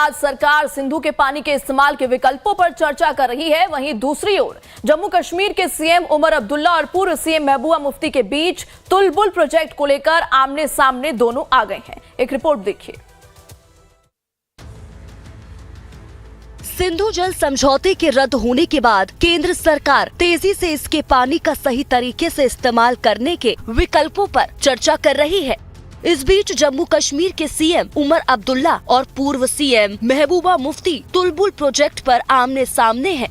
बाद सरकार सिंधु के पानी के इस्तेमाल के विकल्पों पर चर्चा कर रही है। वहीं दूसरी ओर जम्मू कश्मीर के सीएम उमर अब्दुल्ला और पूर्व सीएम महबूबा मुफ्ती के बीच तुलबुल प्रोजेक्ट को लेकर आमने सामने दोनों आ गए हैं। एक रिपोर्ट देखिए। सिंधु जल समझौते के रद्द होने के बाद केंद्र सरकार तेजी से इसके पानी का सही तरीके से इस्तेमाल करने के विकल्पों पर चर्चा कर रही है। इस बीच जम्मू कश्मीर के सीएम उमर अब्दुल्ला और पूर्व सीएम महबूबा मुफ्ती तुलबुल प्रोजेक्ट पर आमने सामने हैं।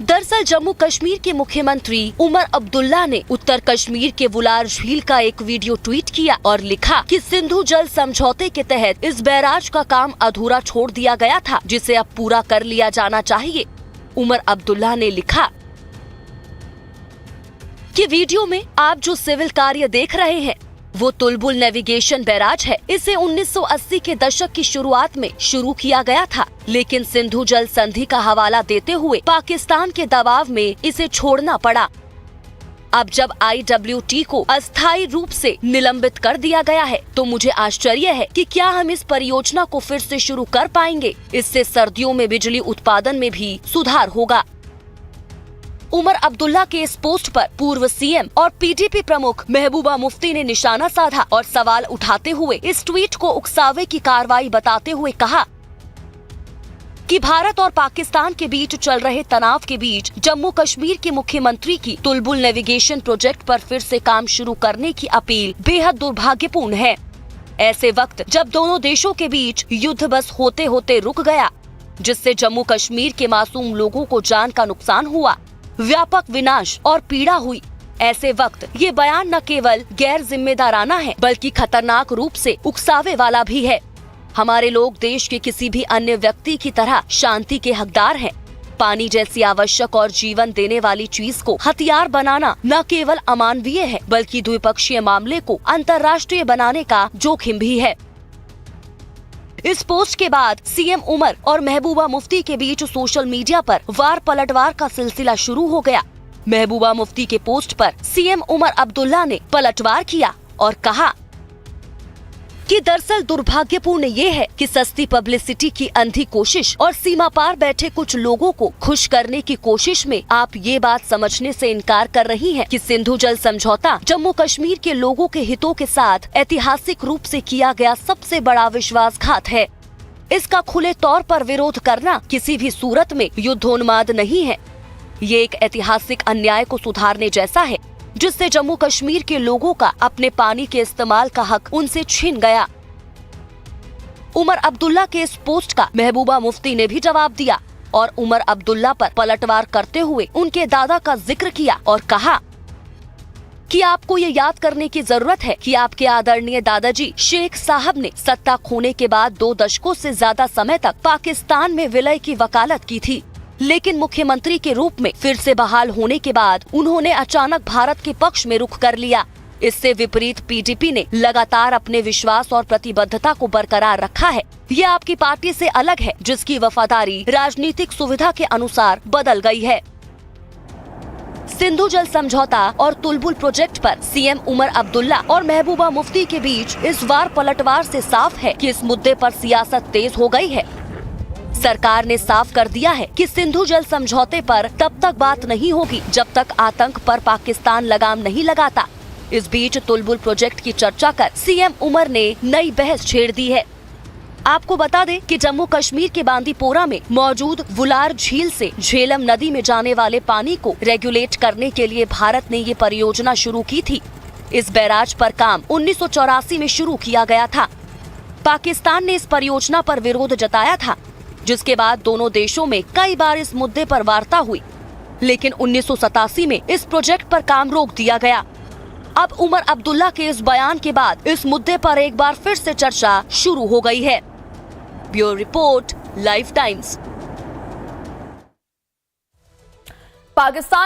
दरअसल जम्मू कश्मीर के मुख्यमंत्री उमर अब्दुल्ला ने उत्तर कश्मीर के वुलार झील का एक वीडियो ट्वीट किया और लिखा कि सिंधु जल समझौते के तहत इस बैराज का काम अधूरा छोड़ दिया गया था, जिसे अब पूरा कर लिया जाना चाहिए। उमर अब्दुल्ला ने लिखा कि वीडियो में आप जो सिविल कार्य देख रहे हैं वो तुलबुल नेविगेशन बैराज है। इसे 1980 के दशक की शुरुआत में शुरू किया गया था, लेकिन सिंधु जल संधि का हवाला देते हुए पाकिस्तान के दबाव में इसे छोड़ना पड़ा। अब जब IWT को अस्थायी रूप से निलंबित कर दिया गया है, तो मुझे आश्चर्य है कि क्या हम इस परियोजना को फिर से शुरू कर पाएंगे। इससे सर्दियों में बिजली उत्पादन में भी सुधार होगा। उमर अब्दुल्ला के इस पोस्ट पर पूर्व सीएम और PDP प्रमुख महबूबा मुफ्ती ने निशाना साधा और सवाल उठाते हुए इस ट्वीट को उकसावे की कार्रवाई बताते हुए कहा कि भारत और पाकिस्तान के बीच चल रहे तनाव के बीच जम्मू कश्मीर के मुख्यमंत्री की तुलबुल नेविगेशन प्रोजेक्ट पर फिर से काम शुरू करने की अपील बेहद दुर्भाग्यपूर्ण है। ऐसे वक्त जब दोनों देशों के बीच युद्ध बस होते होते रुक गया, जिससे जम्मू कश्मीर के मासूम लोगों को जान का नुकसान हुआ, व्यापक विनाश और पीड़ा हुई, ऐसे वक्त ये बयान न केवल गैर जिम्मेदाराना है बल्कि खतरनाक रूप से उकसावे वाला भी है। हमारे लोग देश के किसी भी अन्य व्यक्ति की तरह शांति के हकदार हैं। पानी जैसी आवश्यक और जीवन देने वाली चीज को हथियार बनाना न केवल अमानवीय है बल्कि द्विपक्षीय मामले को अंतर्राष्ट्रीय बनाने का जोखिम भी है। इस पोस्ट के बाद सीएम उमर और महबूबा मुफ्ती के बीच सोशल मीडिया पर वार पलटवार का सिलसिला शुरू हो गया। महबूबा मुफ्ती के पोस्ट पर सीएम उमर अब्दुल्ला ने पलटवार किया और कहा कि दरअसल दुर्भाग्यपूर्ण ये है कि सस्ती पब्लिसिटी की अंधी कोशिश और सीमा पार बैठे कुछ लोगों को खुश करने की कोशिश में आप ये बात समझने से इनकार कर रही हैं कि सिंधु जल समझौता जम्मू कश्मीर के लोगों के हितों के साथ ऐतिहासिक रूप से किया गया सबसे बड़ा विश्वासघात है। इसका खुले तौर पर विरोध करना किसी भी सूरत में युद्धोन्माद नहीं है। ये एक ऐतिहासिक अन्याय को सुधारने जैसा है, जिससे जम्मू कश्मीर के लोगों का अपने पानी के इस्तेमाल का हक उनसे छीन गया। उमर अब्दुल्ला के इस पोस्ट का महबूबा मुफ्ती ने भी जवाब दिया और उमर अब्दुल्ला पर पलटवार करते हुए उनके दादा का जिक्र किया और कहा कि आपको ये याद करने की जरूरत है कि आपके आदरणीय दादाजी शेख साहब ने सत्ता खोने के बाद 2 दशकों से ज्यादा समय तक पाकिस्तान में विलय की वकालत की थी, लेकिन मुख्यमंत्री के रूप में फिर से बहाल होने के बाद उन्होंने अचानक भारत के पक्ष में रुख कर लिया। इससे विपरीत PDP ने लगातार अपने विश्वास और प्रतिबद्धता को बरकरार रखा है। ये आपकी पार्टी से अलग है, जिसकी वफादारी राजनीतिक सुविधा के अनुसार बदल गई है। सिंधु जल समझौता और तुलबुल प्रोजेक्ट पर सीएम उमर अब्दुल्ला और महबूबा मुफ्ती के बीच इस वार पलटवार से साफ है कि इस मुद्दे पर सियासत तेज हो गई है। सरकार ने साफ कर दिया है कि सिंधु जल समझौते पर तब तक बात नहीं होगी जब तक आतंक पर पाकिस्तान लगाम नहीं लगाता। इस बीच तुलबुल प्रोजेक्ट की चर्चा कर सीएम उमर ने नई बहस छेड़ दी है। आपको बता दें कि जम्मू कश्मीर के बांदीपोरा में मौजूद वुलार झील से झेलम नदी में जाने वाले पानी को रेगुलेट करने के लिए भारत ने ये परियोजना शुरू की थी। इस बैराज पर काम 1984 में शुरू किया गया था। पाकिस्तान ने इस परियोजना पर विरोध जताया था, जिसके बाद दोनों देशों में कई बार इस मुद्दे पर वार्ता हुई, लेकिन 1987 में इस प्रोजेक्ट पर काम रोक दिया गया। अब उमर अब्दुल्ला के इस बयान के बाद इस मुद्दे पर एक बार फिर से चर्चा शुरू हो गई है। Bureau report, life times. Pakistan